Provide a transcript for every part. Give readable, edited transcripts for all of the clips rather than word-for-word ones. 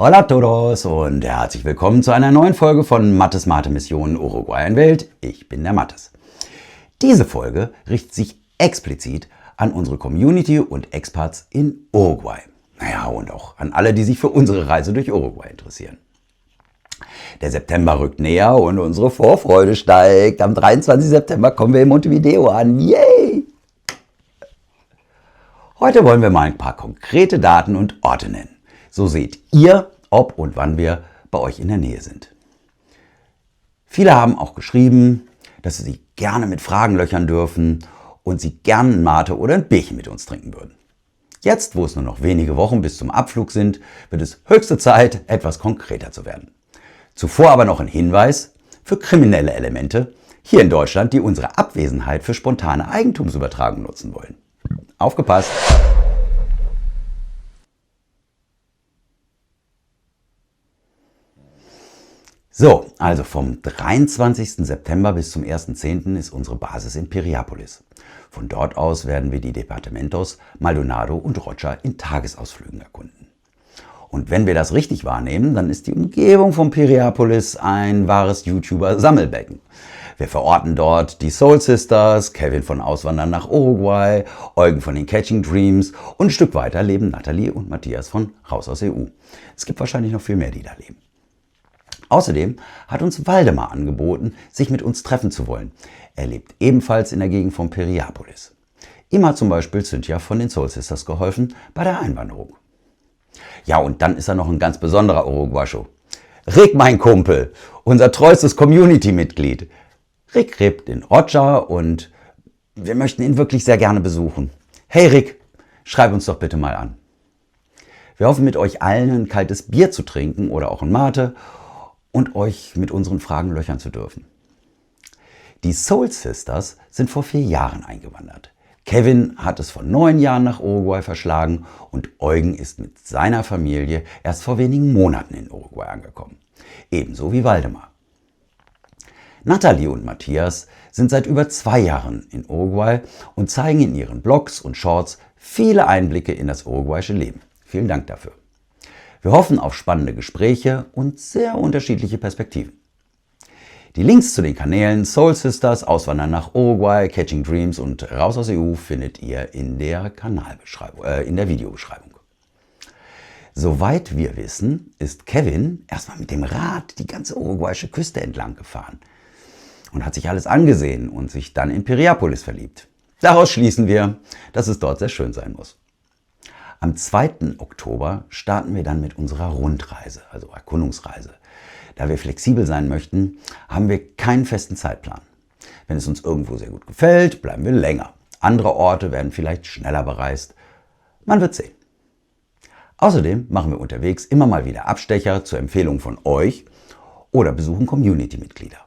Hola a todos und herzlich willkommen zu einer neuen Folge von Mattes Mate Mission Uruguay in Welt. Ich bin der Mattes. Diese Folge richtet sich explizit an unsere Community und Expats in Uruguay. Naja, und auch an alle, die sich für unsere Reise durch Uruguay interessieren. Der September rückt näher und unsere Vorfreude steigt. Am 23. September kommen wir in Montevideo an. Yay! Heute wollen wir mal ein paar konkrete Daten und Orte nennen. So seht ihr, ob und wann wir bei euch in der Nähe sind. Viele haben auch geschrieben, dass sie sich gerne mit Fragen löchern dürfen und sie gerne ein Mate oder ein Bierchen mit uns trinken würden. Jetzt, wo es nur noch wenige Wochen bis zum Abflug sind, wird es höchste Zeit, etwas konkreter zu werden. Zuvor aber noch ein Hinweis für kriminelle Elemente hier in Deutschland, die unsere Abwesenheit für spontane Eigentumsübertragung nutzen wollen. Aufgepasst! So, also vom 23. September bis zum 1.10. ist unsere Basis in Piriápolis. Von dort aus werden wir die Departamentos Maldonado und Rocha in Tagesausflügen erkunden. Und wenn wir das richtig wahrnehmen, dann ist die Umgebung von Piriápolis ein wahres YouTuber-Sammelbecken. Wir verorten dort die Soul Sisters, Kevin von Auswandern nach Uruguay, Eugen von den Catching Dreams und ein Stück weiter leben Nathalie und Matthias von Raus aus EU. Es gibt wahrscheinlich noch viel mehr, die da leben. Außerdem hat uns Waldemar angeboten, sich mit uns treffen zu wollen. Er lebt ebenfalls in der Gegend von Piriápolis. Ihm hat zum Beispiel Cynthia von den Soul Sisters geholfen bei der Einwanderung. Ja, und dann ist da noch ein ganz besonderer Uruguayo. Rick, mein Kumpel, unser treuestes Community-Mitglied. Rick lebt in Rocha und wir möchten ihn wirklich sehr gerne besuchen. Hey Rick, schreib uns doch bitte mal an. Wir hoffen, mit euch allen ein kaltes Bier zu trinken oder auch ein Mate und euch mit unseren Fragen löchern zu dürfen. Die Soul Sisters sind vor 4 Jahren eingewandert. Kevin hat es vor 9 Jahren nach Uruguay verschlagen und Eugen ist mit seiner Familie erst vor wenigen Monaten in Uruguay angekommen. Ebenso wie Waldemar. Nathalie und Matthias sind seit über 2 Jahren in Uruguay und zeigen in ihren Blogs und Shorts viele Einblicke in das uruguayische Leben. Vielen Dank dafür. Wir hoffen auf spannende Gespräche und sehr unterschiedliche Perspektiven. Die Links zu den Kanälen Soul Sisters, Auswandern nach Uruguay, Catching Dreams und Raus aus EU findet ihr in der Kanalbeschreibung, in der Videobeschreibung. Soweit wir wissen, ist Kevin erstmal mit dem Rad die ganze uruguayische Küste entlang gefahren und hat sich alles angesehen und sich dann in Piriápolis verliebt. Daraus schließen wir, dass es dort sehr schön sein muss. Am 2. Oktober starten wir dann mit unserer Rundreise, also Erkundungsreise. Da wir flexibel sein möchten, haben wir keinen festen Zeitplan. Wenn es uns irgendwo sehr gut gefällt, bleiben wir länger. Andere Orte werden vielleicht schneller bereist. Man wird sehen. Außerdem machen wir unterwegs immer mal wieder Abstecher zur Empfehlung von euch oder besuchen Community-Mitglieder.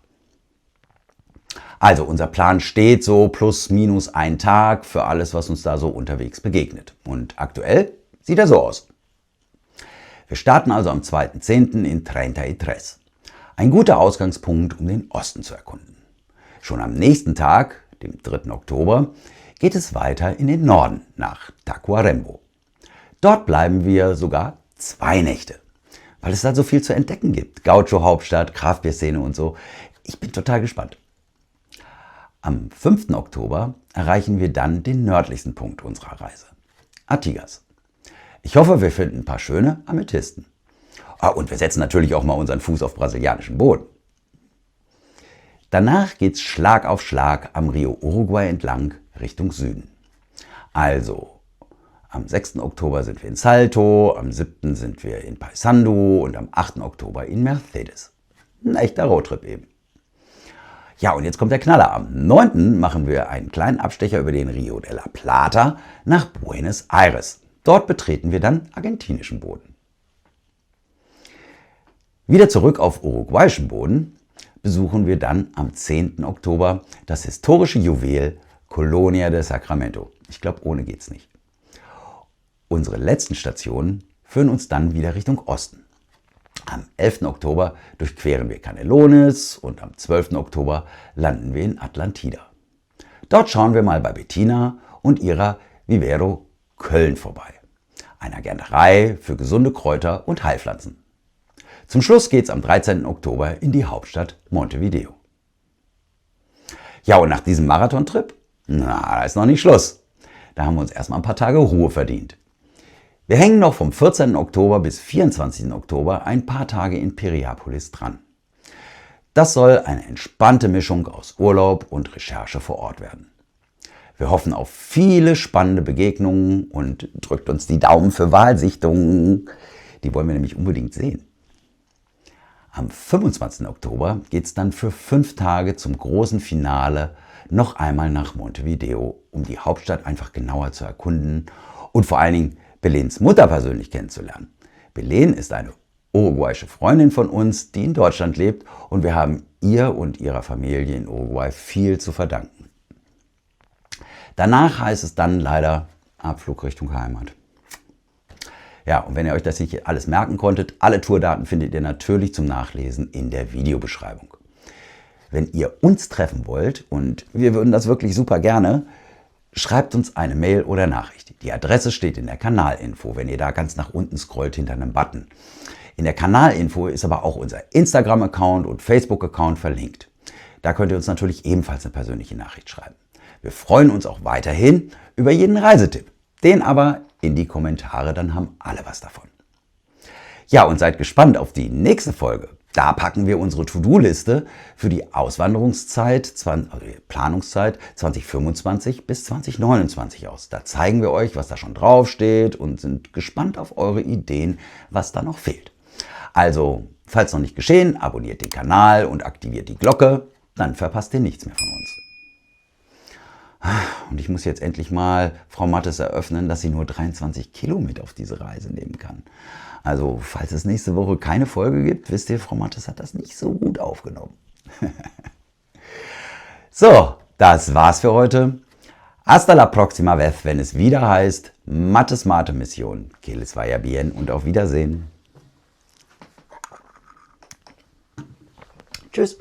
Also unser Plan steht so plus minus ein Tag für alles, was uns da so unterwegs begegnet. Und aktuell sieht er so aus. Wir starten also am 2.10. in 33. Ein guter Ausgangspunkt, um den Osten zu erkunden. Schon am nächsten Tag, dem 3. Oktober, geht es weiter in den Norden nach Tacuarembó. Dort bleiben wir sogar 2 Nächte, weil es da so viel zu entdecken gibt. Gaucho-Hauptstadt, Craftbeer-Szene und so. Ich bin total gespannt. Am 5. Oktober erreichen wir dann den nördlichsten Punkt unserer Reise, Artigas. Ich hoffe, wir finden ein paar schöne Amethysten. Und wir setzen natürlich auch mal unseren Fuß auf brasilianischen Boden. Danach geht's Schlag auf Schlag am Rio Uruguay entlang Richtung Süden. Also, am 6. Oktober sind wir in Salto, am 7. sind wir in Paysandú und am 8. Oktober in Mercedes. Ein echter Roadtrip eben. Ja, und jetzt kommt der Knaller. Am 9. machen wir einen kleinen Abstecher über den Rio de la Plata nach Buenos Aires. Dort betreten wir dann argentinischen Boden. Wieder zurück auf uruguayischem Boden besuchen wir dann am 10. Oktober das historische Juwel Colonia de Sacramento. Ich glaube, ohne geht's nicht. Unsere letzten Stationen führen uns dann wieder Richtung Osten. Am 11. Oktober durchqueren wir Canelones und am 12. Oktober landen wir in Atlantida. Dort schauen wir mal bei Bettina und ihrer Vivero Köln vorbei. Einer Gärtnerei für gesunde Kräuter und Heilpflanzen. Zum Schluss geht's am 13. Oktober in die Hauptstadt Montevideo. Ja, und nach diesem Marathontrip? Da ist noch nicht Schluss. Da haben wir uns erstmal ein paar Tage Ruhe verdient. Wir hängen noch vom 14. Oktober bis 24. Oktober ein paar Tage in Piriapolis dran. Das soll eine entspannte Mischung aus Urlaub und Recherche vor Ort werden. Wir hoffen auf viele spannende Begegnungen und drückt uns die Daumen für Wahlsichtungen. Die wollen wir nämlich unbedingt sehen. Am 25. Oktober geht es dann für 5 Tage zum großen Finale noch einmal nach Montevideo, um die Hauptstadt einfach genauer zu erkunden und vor allen Dingen Belens Mutter persönlich kennenzulernen. Belen ist eine uruguayische Freundin von uns, die in Deutschland lebt, und wir haben ihr und ihrer Familie in Uruguay viel zu verdanken. Danach heißt es dann leider Abflug Richtung Heimat. Ja, und wenn ihr euch das nicht alles merken konntet, alle Tourdaten findet ihr natürlich zum Nachlesen in der Videobeschreibung. Wenn ihr uns treffen wollt, und wir würden das wirklich super gerne, schreibt uns eine Mail oder Nachricht. Die Adresse steht in der Kanalinfo, wenn ihr da ganz nach unten scrollt hinter einem Button. In der Kanalinfo ist aber auch unser Instagram-Account und Facebook-Account verlinkt. Da könnt ihr uns natürlich ebenfalls eine persönliche Nachricht schreiben. Wir freuen uns auch weiterhin über jeden Reisetipp. Den aber in die Kommentare, dann haben alle was davon. Ja, und seid gespannt auf die nächste Folge. Da packen wir unsere To-Do-Liste für die Auswanderungszeit, Planungszeit 2025 bis 2029 aus. Da zeigen wir euch, was da schon draufsteht, und sind gespannt auf eure Ideen, was da noch fehlt. Also, falls noch nicht geschehen, abonniert den Kanal und aktiviert die Glocke, dann verpasst ihr nichts mehr von uns. Und ich muss jetzt endlich mal Frau Mattes eröffnen, dass sie nur 23 Kilo mit auf diese Reise nehmen kann. Also, falls es nächste Woche keine Folge gibt, wisst ihr, Frau Mattes hat das nicht so gut aufgenommen. So, das war's für heute. Hasta la próxima vez, wenn es wieder heißt Mattes Mate Mission. Que les vaya bien und auf Wiedersehen. Tschüss.